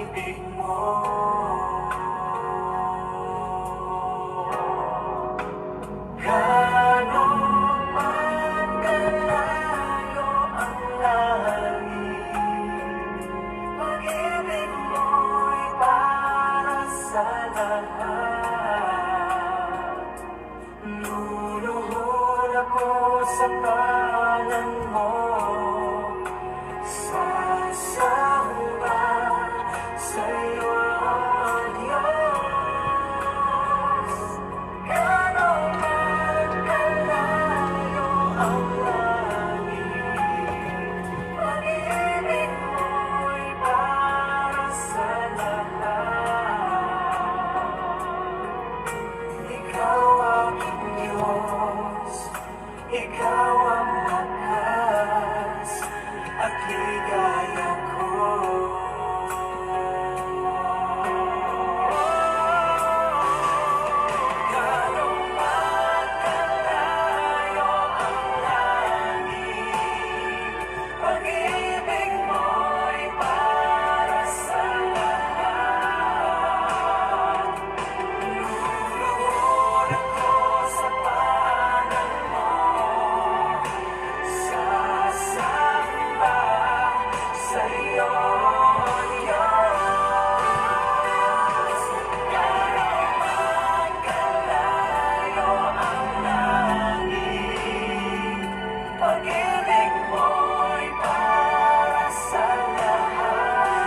pag-ibig mo. Gaano man kalayo ang langit, pag-ibig mo'y para sa lahat. Luluhod ako sa palad mo, sasamba sa'yo, Diyos. Gaano man kalayo ang langit, pag-ibig mo'y para sa lahat. Ikaw aking Diyos, ikaw ang lakas at ligaya ko. Gaano man kalayo ang langit, pag-ibig mo'y para sa lahat. Luluhod ako sa palad mo, sasamba sa'yo, Diyos. Gaano man kalayo ang langit, pag-ibig mo'y para sa lahat.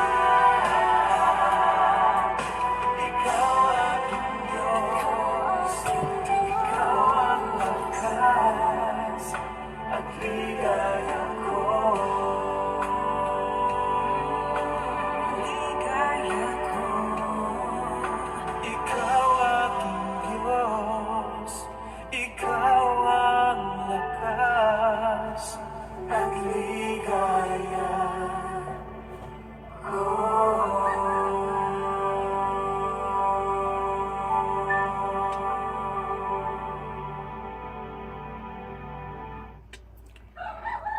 Ikaw aking Diyos, ikaw ang lakas at ligaya ko. Ligaya ko. Ikaw aking Diyos, ikaw ang lakas at ligaya ko.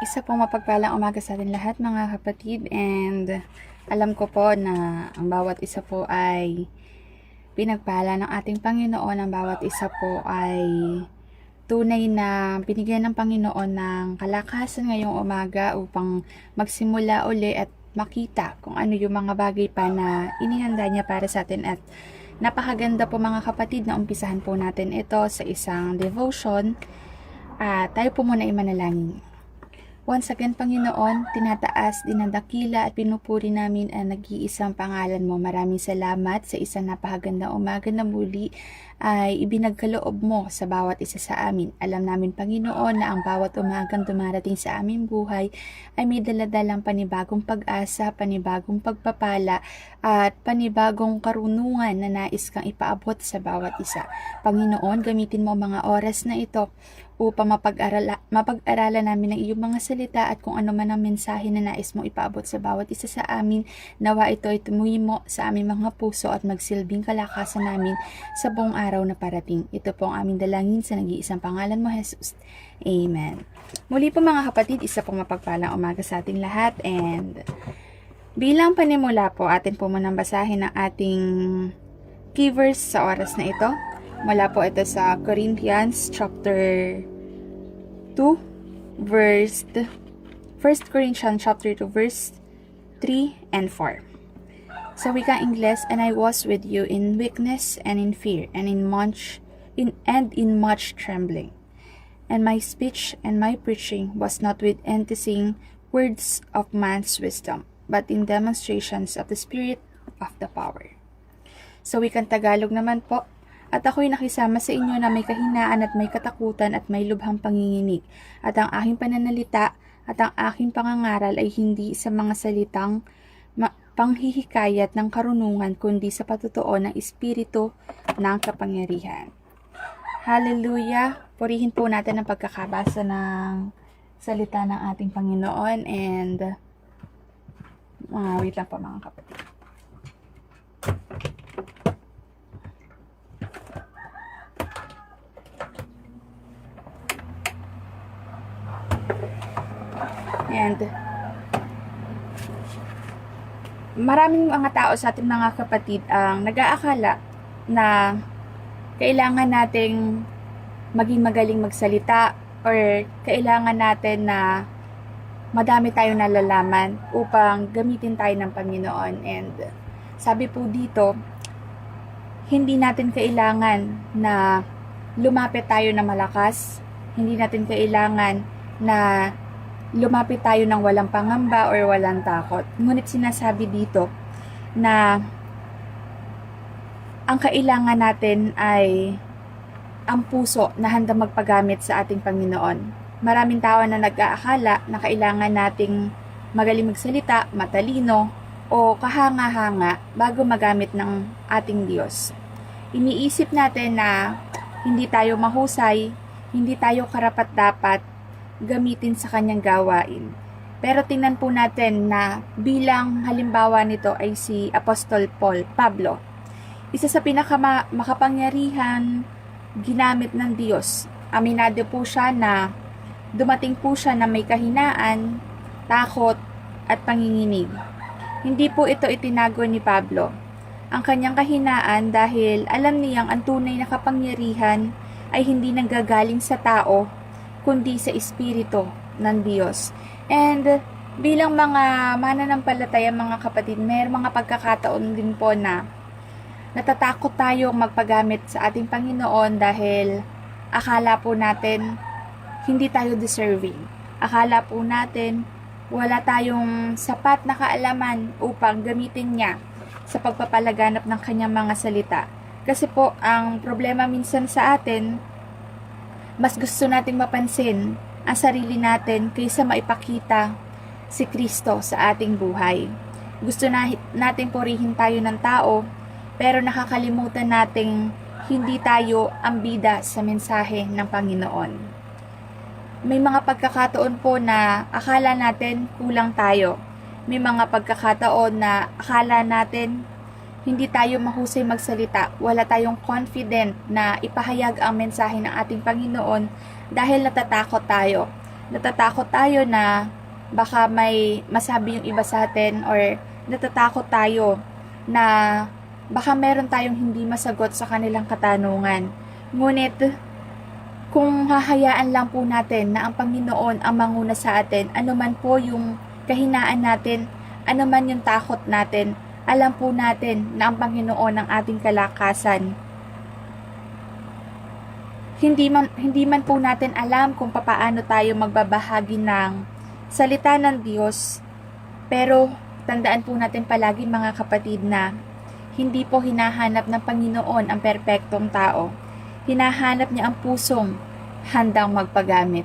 Isa pong mapagpalang umaga sa atin lahat mga kapatid, and alam ko po na ang bawat isa po ay pinagpala ng ating Panginoon. Ang bawat isa po ay tunay na binigyan ng Panginoon ng kalakasan ngayong umaga upang magsimula uli at makita kung ano yung mga bagay pa na inihanda niya para sa atin. At napakaganda po mga kapatid na umpisahan po natin ito sa isang devotion. Tayo po muna imanalangin. Once again, Panginoon, tinataas, dinadakila at pinupuri namin ang nag-iisang pangalan mo. Maraming salamat sa isang napakagandang umaga na muli ay ibinagkaloob mo sa bawat isa sa amin. Alam namin, Panginoon, na ang bawat umagang dumarating sa aming buhay ay may daladalang panibagong pag-asa, panibagong pagpapala at panibagong karunungan na nais kang ipaabot sa bawat isa. Panginoon, gamitin mo ang mga oras na ito upang mapag-aralan namin ang iyong mga salita at kung ano man ang mensahe na nais mo ipaabot sa bawat isa sa amin. Nawa ito ay tumuhi mo sa aming mga puso at magsilbing kalakasan namin sa buong araw na parating. Ito po ang aming dalangin sa nag-iisang pangalan mo, Jesus. Amen. Muli po mga kapatid, isa pong mapagpalang umaga sa ating lahat, and bilang panimula po, atin po munang basahin ang ating key verse sa oras na ito. Mula po ito sa Corinthians chapter 2 verse 1 Corinthians chapter 2 verse 3 and 4. Sa wikang Ingles, and I was with you in weakness and in fear and in much trembling. And my speech and my preaching was not with enticing words of man's wisdom, but in demonstrations of the Spirit of the power. Sa wikang Tagalog naman po, at ako'y nakisama sa inyo na may kahinaan at may katakutan at may lubhang panginginig. At ang aking pananalita at ang aking pangangaral ay hindi sa mga salitang panghihikayat ng karunungan, kundi sa patutuo ng Espiritu ng kapangyarihan. Hallelujah! Purihin po natin ang pagkakabasa ng salita ng ating Panginoon, and wait lang po mga kapatid. And Maraming mga tao sa ating mga kapatid ang nag-aakala na kailangan nating maging magaling magsalita or kailangan natin na madami tayong nalalaman upang gamitin tayo ng Panginoon. And sabi po dito, hindi natin kailangan na lumapit tayo na malakas, hindi natin kailangan na lumapit tayo ng walang pangamba or walang takot. Ngunit sinasabi dito na ang kailangan natin ay ang puso na handang magpagamit sa ating Panginoon. Maraming tao na nag-aakala na kailangan nating magaling magsalita, matalino, o kahanga-hanga bago magamit ng ating Diyos. Iniisip natin na hindi tayo mahusay, hindi tayo karapat-dapat gamitin sa kanyang gawain. Pero tingnan po natin na bilang halimbawa nito ay si Apostol Pablo. Isa sa pinakamakapangyarihan ginamit ng Diyos. Aminado po siya na dumating po siya na may kahinaan, takot, at panginginig. Hindi po ito itinago ni Pablo. Ang kanyang kahinaan dahil alam niyang ang tunay na kapangyarihan ay hindi nanggagaling sa tao, kundi sa Espiritu ng Diyos. And bilang mga mananampalataya, mga kapatid, may mga pagkakataon din po na natatakot tayong magpagamit sa ating Panginoon dahil akala po natin hindi tayo deserving. Akala po natin wala tayong sapat na kaalaman upang gamitin niya sa pagpapalaganap ng kanyang mga salita. Kasi po, ang problema minsan sa atin, mas gusto nating mapansin ang sarili natin kaysa maipakita si Kristo sa ating buhay. Gusto nating purihin tayo ng tao, pero nakakalimutan nating hindi tayo ang bida sa mensahe ng Panginoon. May mga pagkakataon po na akala natin kulang tayo. May mga pagkakataon na akala natin hindi tayo mahusay magsalita, wala tayong confident na ipahayag ang mensahe ng ating Panginoon dahil natatakot tayo. Natatakot tayo na baka may masabi yung iba sa atin or natatakot tayo na baka meron tayong hindi masagot sa kanilang katanungan. Ngunit, kung hahayaan lang po natin na ang Panginoon ang manguna sa atin, anuman po yung kahinaan natin, anuman yung takot natin, alam po natin na ang Panginoon ang ating kalakasan. Hindi man po natin alam kung papaano tayo magbabahagi ng salita ng Diyos, pero tandaan po natin palagi, mga kapatid, na hindi po hinahanap ng Panginoon ang perpektong tao. Hinahanap niya ang pusong handang magpagamit.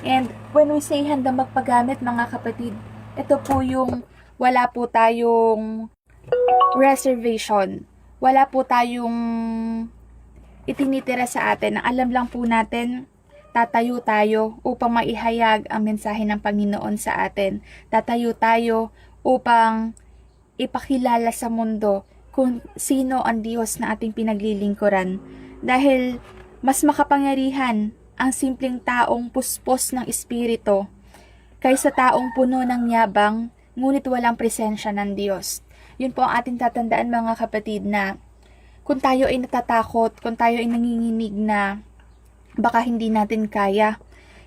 And when we say handang magpagamit, mga kapatid, ito po yung wala po tayong reservation. Wala po tayong itinitira sa atin. Alam lang po natin, tatayo tayo upang maihayag ang mensahe ng Panginoon sa atin. Tatayo tayo upang ipakilala sa mundo kung sino ang Diyos na ating pinaglilingkuran. Dahil mas makapangyarihan ang simpleng taong puspos ng Espiritu kaysa taong puno ng yabang ngunit walang presensya ng Diyos. Yun po ang ating tatandaan, mga kapatid, na kung tayo ay natatakot, kung tayo ay nanginginig na baka hindi natin kaya,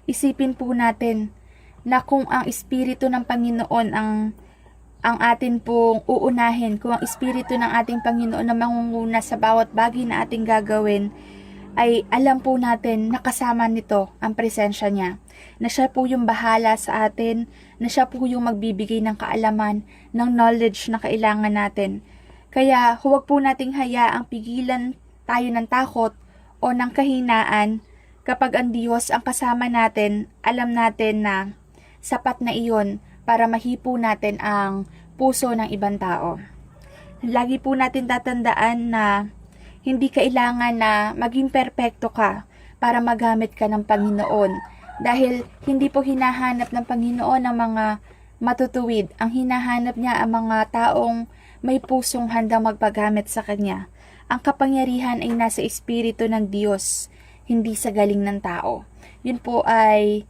isipin po natin na kung ang Espiritu ng Panginoon ang atin pong uunahin, kung ang Espiritu ng ating Panginoon na mangunguna sa bawat bagay na ating gagawin, ay alam po natin na kasama nito ang presensya niya. Na siya po yung bahala sa atin, na siya po yung magbibigay ng kaalaman, ng knowledge na kailangan natin. Kaya huwag po nating hayaang pigilan tayo ng takot o ng kahinaan kapag ang Diyos ang kasama natin, alam natin na sapat na iyon para mahipo natin ang puso ng ibang tao. Lagi po natin tatandaan na hindi kailangan na maging perpekto ka para magamit ka ng Panginoon. Dahil hindi po hinahanap ng Panginoon ang mga matutuwid. Ang hinahanap niya ang mga taong may pusong handang magpagamit sa Kanya. Ang kapangyarihan ay nasa Espiritu ng Diyos, hindi sa galing ng tao. Yun po ay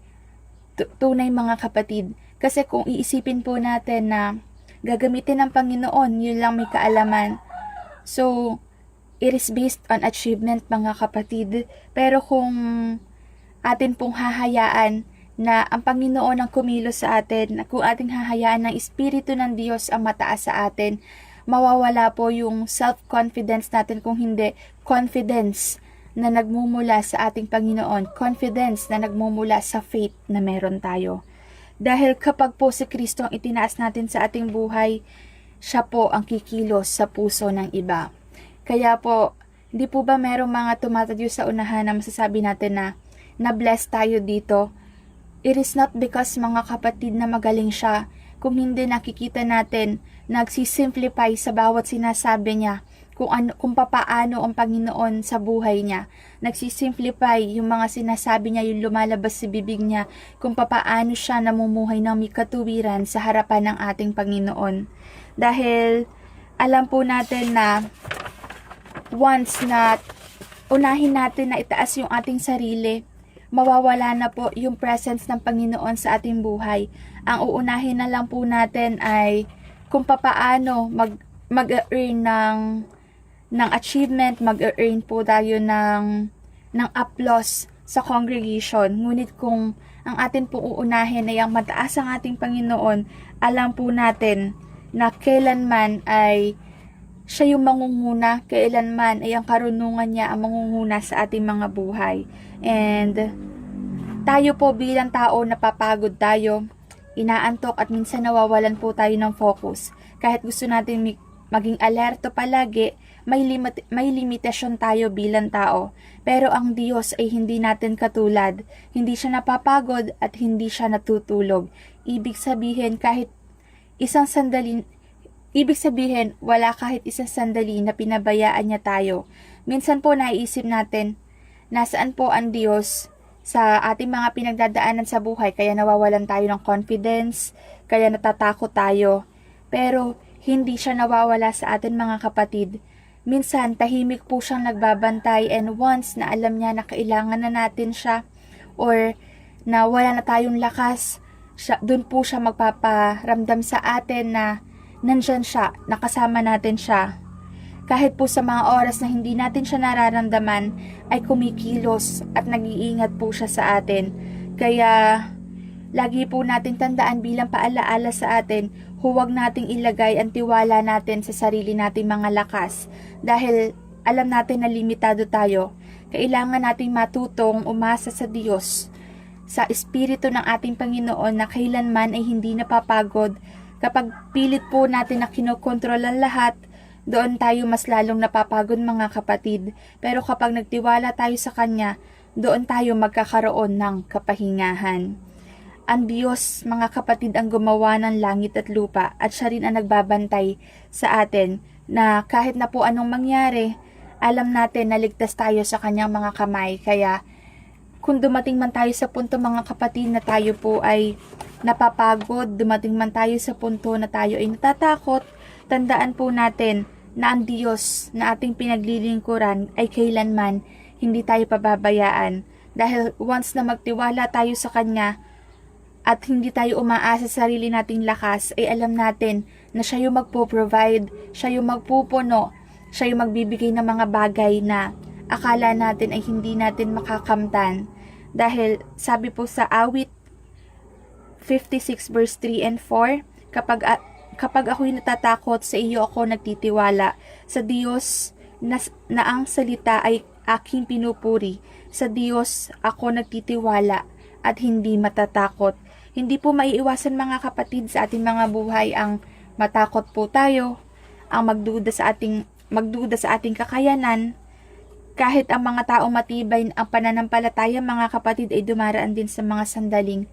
tunay, mga kapatid. Kasi kung iisipin po natin na gagamitin ng Panginoon, yun lang may kaalaman. So, it is based on achievement mga kapatid. Pero kung atin pong hahayaan na ang Panginoon ang kumilos sa atin, kung ating hahayaan ng Espiritu ng Diyos ang mataas sa atin, mawawala po yung self-confidence natin, kung hindi, confidence na nagmumula sa ating Panginoon, confidence na nagmumula sa faith na meron tayo. Dahil kapag po si Kristo ang itinaas natin sa ating buhay, siya po ang kikilos sa puso ng iba. Kaya po, hindi po ba merong mga tumatadyo sa unahan na masasabi natin na bless tayo dito? It is not because mga kapatid na magaling siya, kung hindi nakikita natin, nagsisimplify sa bawat sinasabi niya, kung papaano ang Panginoon sa buhay niya. Nagsisimplify yung mga sinasabi niya, yung lumalabas sa bibig niya, kung papaano siya namumuhay ng may katuwiran sa harapan ng ating Panginoon. Dahil alam po natin na once na unahin natin na itaas yung ating sarili, mawawala na po yung presence ng Panginoon sa ating buhay. Ang uunahin na lang po natin ay kung papaano mag-earn ng achievement, mag-earn po tayo ng applause sa congregation. Ngunit kung ang atin pong uunahin ay ang mataas ang ating Panginoon, alam po natin na kailanman ay siya yung mangunguna, kailanman ay ang karunungan niya ang mangunguna sa ating mga buhay. And tayo po bilang tao, napapagod tayo, inaantok at minsan nawawalan po tayo ng focus. Kahit gusto natin maging alerto palagi, may limitasyon tayo bilang tao. Pero ang Diyos ay hindi natin katulad. Hindi siya napapagod at hindi siya natutulog. Ibig sabihin wala kahit isang sandali na pinabayaan niya tayo. Minsan po naiisip natin, nasaan po ang Diyos sa ating mga pinagdadaanan sa buhay, kaya nawawalan tayo ng confidence, kaya natatakot tayo. Pero hindi siya nawawala sa atin mga kapatid. Minsan tahimik po siyang nagbabantay, and once na alam niya na kailangan na natin siya or na wala na tayong lakas, doon po siya magpaparamdam sa atin na nandyan siya, nakasama natin siya. Kahit po sa mga oras na hindi natin siya nararamdaman, ay kumikilos at nag-iingat po siya sa atin. Kaya lagi po natin tandaan bilang paalaala sa atin, huwag nating ilagay ang tiwala natin sa sarili nating mga lakas. Dahil alam natin na limitado tayo. Kailangan nating matutong umasa sa Diyos, sa Espiritu ng ating Panginoon na kailanman ay hindi napapagod. Kapag pilit po natin na kinokontrol ang lahat, doon tayo mas lalong napapagod mga kapatid. Pero kapag nagtiwala tayo sa Kanya, doon tayo magkakaroon ng kapahingahan. Ang Diyos, mga kapatid, ang gumawa ng langit at lupa, at siya rin ang nagbabantay sa atin na kahit na po anong mangyari, alam natin na ligtas tayo sa Kanyang mga kamay. Kaya kung dumating man tayo sa punto mga kapatid na tayo po ay napapagod, dumating man tayo sa punto na tayo ay natatakot, tandaan po natin na ang Diyos na ating pinaglilingkuran ay kailanman hindi tayo pababayaan. Dahil once na magtiwala tayo sa Kanya at hindi tayo umaasa sa sarili nating lakas, ay alam natin na siya yung magpo-provide, siya yung magpupuno, siya yung magbibigay ng mga bagay na akala natin ay hindi natin makakamtan. Dahil sabi po sa awit 56 verse 3 and 4, kapag ako'y natatakot, sa iyo ako nagtitiwala. Sa Diyos na ang salita ay aking pinupuri. Sa Diyos ako nagtitiwala at hindi matatakot. Hindi po maiiwasan mga kapatid sa ating mga buhay ang matakot po tayo, ang magduda sa ating kakayanan. Kahit ang mga taong matibay ang pananampalataya mga kapatid ay dumaraan din sa mga sandaling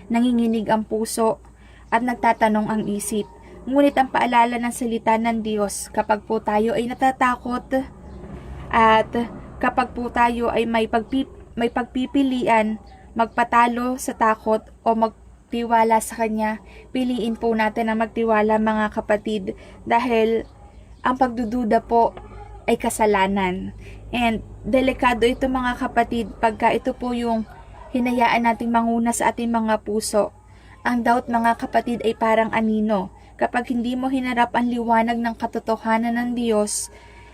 nanginginig ang puso at nagtatanong ang isip. Ngunit ang paalala ng salita ng Diyos, kapag po tayo ay natatakot at kapag po tayo ay may pagpipilian, magpatalo sa takot o magtiwala sa Kanya, piliin po natin ang magtiwala mga kapatid, dahil ang pagdududa po ay kasalanan. And delikado ito mga kapatid pagka ito po yung hinayaan nating manguna sa ating mga puso. Ang doubt mga kapatid ay parang anino. Kapag hindi mo hinarap ang liwanag ng katotohanan ng Diyos,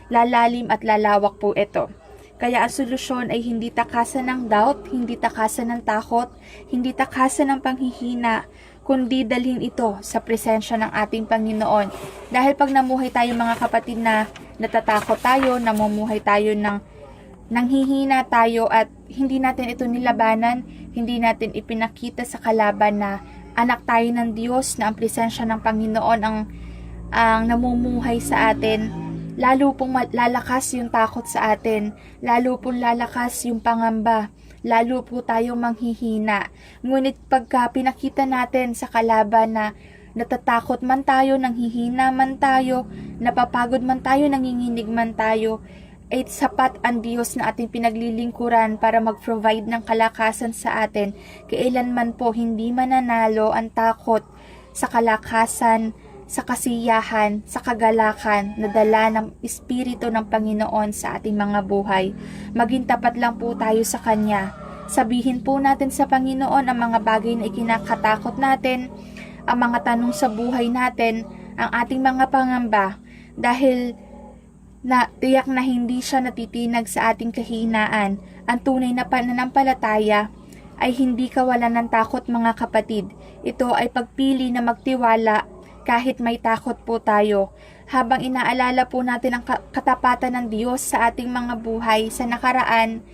lalalim at lalawak po ito. Kaya ang solusyon ay hindi takasan ng doubt, hindi takasan ng takot, hindi takasan ng panghihina, kundi dalhin ito sa presensya ng ating Panginoon. Dahil pag namuhay tayo mga kapatid na natatakot tayo, namumuhay tayo ng nanghihina tayo at hindi natin ito nilabanan, hindi natin ipinakita sa kalaban na anak tayo ng Diyos, na ang presensya ng Panginoon ang namumuhay sa atin, lalo pong lalakas yung takot sa atin, lalo pong lalakas yung pangamba, lalo po tayong manghihina. Ngunit pagka pinakita natin sa kalaban na natatakot man tayo, nanghihina man tayo, napapagod man tayo, nanginginig man tayo, ay sapat ang Diyos na ating pinaglilingkuran para mag-provide ng kalakasan sa atin. Kailanman po hindi mananalo ang takot sa kalakasan, sa kasiyahan, sa kagalakan na dala ng Espiritu ng Panginoon sa ating mga buhay. Maging tapat lang po tayo sa Kanya. Sabihin po natin sa Panginoon ang mga bagay na ikinakatakot natin, ang mga tanong sa buhay natin, ang ating mga pangamba, dahil na tiyak na hindi siya natitinag sa ating kahinaan. Ang tunay na pananampalataya ay hindi kawalan ng takot mga kapatid. Ito ay pagpili na magtiwala kahit may takot po tayo. Habang inaalala po natin ang katapatan ng Diyos sa ating mga buhay sa nakaraan,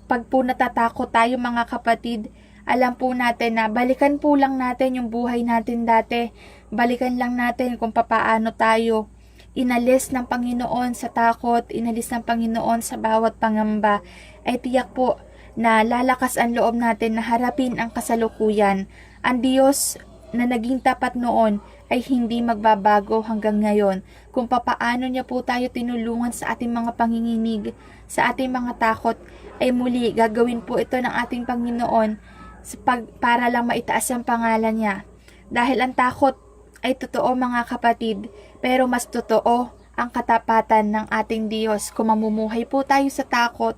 pag po natatakot tayo mga kapatid, alam po natin na balikan po lang natin yung buhay natin dati. Balikan lang natin kung papaano tayo inalis ng Panginoon sa takot, inalis ng Panginoon sa bawat pangamba, ay tiyak po na lalakas ang loob natin na harapin ang kasalukuyan. Ang Diyos na naging tapat noon ay hindi magbabago hanggang ngayon. Kung papaano niya po tayo tinulungan sa ating mga panginginig, sa ating mga takot, ay muli gagawin po ito ng ating Panginoon para lang maitaas ang pangalan niya. Dahil ang takot ay totoo mga kapatid, pero mas totoo ang katapatan ng ating Diyos. Kung mamumuhay po tayo sa takot,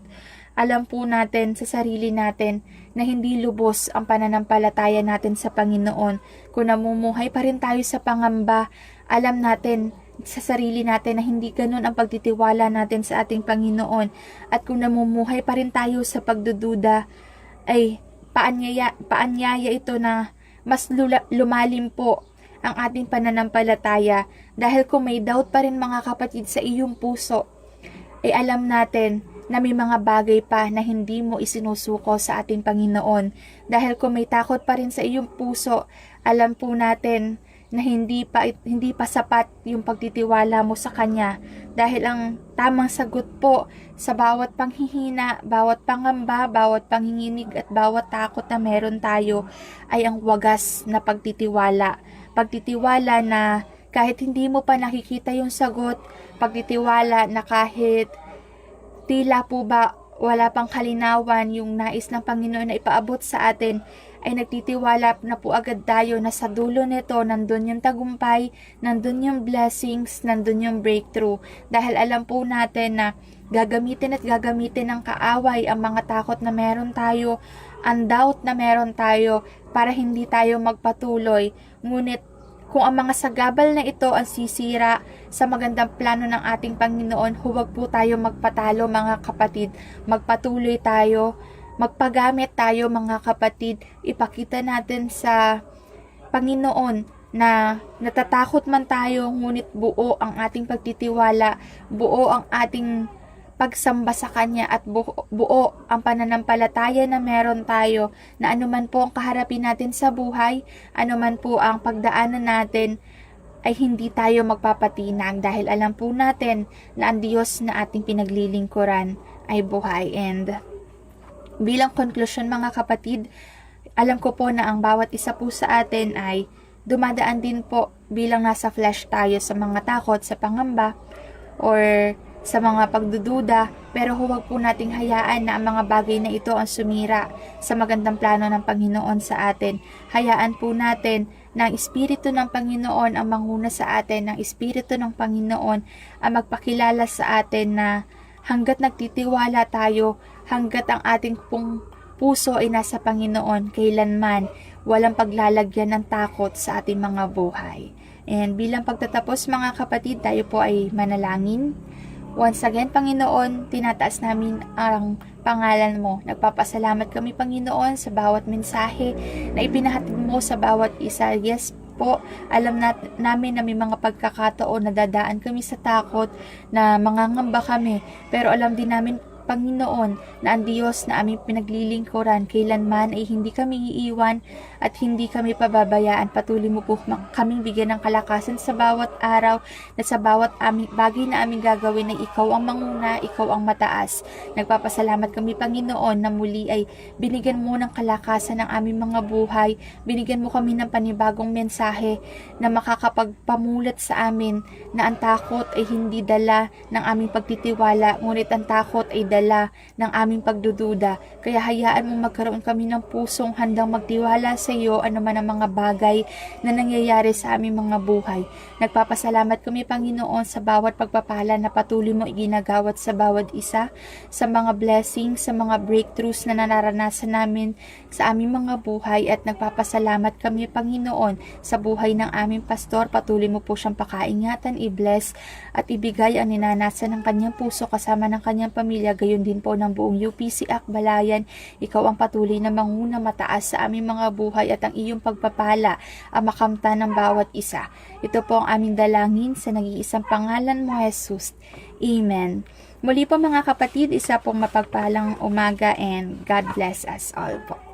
alam po natin sa sarili natin na hindi lubos ang pananampalataya natin sa Panginoon. Kung namumuhay pa rin tayo sa pangamba, alam natin sa sarili natin na hindi ganun ang pagtitiwala natin sa ating Panginoon. At kung namumuhay pa rin tayo sa pagdududa, ay paanyaya ito na mas lumalim po ang ating pananampalataya, dahil kung may doubt pa rin mga kapatid sa iyong puso, ay alam natin na may mga bagay pa na hindi mo isinusuko sa ating Panginoon. Dahil kung may takot pa rin sa iyong puso, alam po natin na hindi pa sapat yung pagtitiwala mo sa Kanya, dahil ang tamang sagot po sa bawat panghihina, bawat pangamba, bawat panginginig at bawat takot na meron tayo ay ang wagas na pagtitiwala. Pagtitiwala na kahit hindi mo pa nakikita yung sagot, pagtitiwala na kahit tila po ba wala pang kalinawan yung nais ng Panginoon na ipaabot sa atin, ay nagtitiwala na po agad tayo na sa dulo nito, nandun yung tagumpay, nandun yung blessings, nandun yung breakthrough. Dahil alam po natin na gagamitin at gagamitin ng kaaway ang mga takot na meron tayo, ang doubt na meron tayo, para hindi tayo magpatuloy. Ngunit kung ang mga sagabal na ito ang sisira sa magandang plano ng ating Panginoon, huwag po tayo magpatalo mga kapatid. Magpatuloy tayo, magpagamit tayo mga kapatid. Ipakita natin sa Panginoon na natatakot man tayo, ngunit buo ang ating pagtitiwala, buo ang ating pagsamba sa Kanya, at buo ang pananampalataya na meron tayo, na anuman po ang kaharapin natin sa buhay, anuman po ang pagdaanan natin, ay hindi tayo magpapatinag, dahil alam po natin na ang Diyos na ating pinaglilingkuran ay buhay. And bilang konklusyon mga kapatid, alam ko po na ang bawat isa po sa atin ay dumadaan din po bilang nasa flesh tayo sa mga takot, sa pangamba, or sa mga pagdududa, pero huwag po nating hayaan na ang mga bagay na ito ang sumira sa magandang plano ng Panginoon sa atin. Hayaan po natin na ang Espiritu ng Panginoon ang manguna sa atin, ng Espiritu ng Panginoon ang magpakilala sa atin na hanggat nagtitiwala tayo, hanggat ang ating puso ay nasa Panginoon, kailanman walang paglalagyan ng takot sa ating mga buhay. And bilang pagtatapos mga kapatid, tayo po ay manalangin. Once again, Panginoon, tinataas namin ang pangalan mo. Nagpapasalamat kami, Panginoon, sa bawat mensahe na ipinahatid mo sa bawat isa. Yes po, alam namin na may mga pagkakataon na dadaan kami sa takot, na mangangamba kami. Pero alam din namin, Panginoon, na ang Diyos na aming pinaglilingkuran, kailanman ay hindi kami iiwan at hindi kami pababayaan. Patuloy mo po kaming bigyan ng kalakasan sa bawat araw, na sa bawat bagay na aming gagawin ay ikaw ang manguna, ikaw ang mataas. Nagpapasalamat kami, Panginoon, na muli ay binigyan mo ng kalakasan ng aming mga buhay, binigyan mo kami ng panibagong mensahe na makakapagpamulat sa amin na ang takot ay hindi dala ng aming pagtitiwala, ngunit ang takot ay dala ng aming pagdududa. Kaya hayaan mo magkaroon kami ng pusong handang magtiwala sa iyo anuman ang mga bagay na nangyayari sa aming mga buhay. Nagpapasalamat kami, Panginoon, sa bawat pagpapala na patuloy mo iginagawat sa bawat isa, sa mga blessings, sa mga breakthroughs na nararanasan namin sa aming mga buhay, at nagpapasalamat kami, Panginoon, sa buhay ng aming pastor. Patuloy mo po siyang pakaingatan, i-bless at ibigay ang ninanasan ng kanyang puso kasama ng kanyang pamilya, gayon din po ng buong UPC Akbalayan. Ikaw ang patuloy na manguna, mataas sa aming mga buhay, at ang iyong pagpapala ang makamta ng bawat isa. Ito po ang aming dalangin sa nag-iisang pangalan mo, Jesus. Amen. Muli po mga kapatid, isa pong mapagpalang umaga and God bless us all po.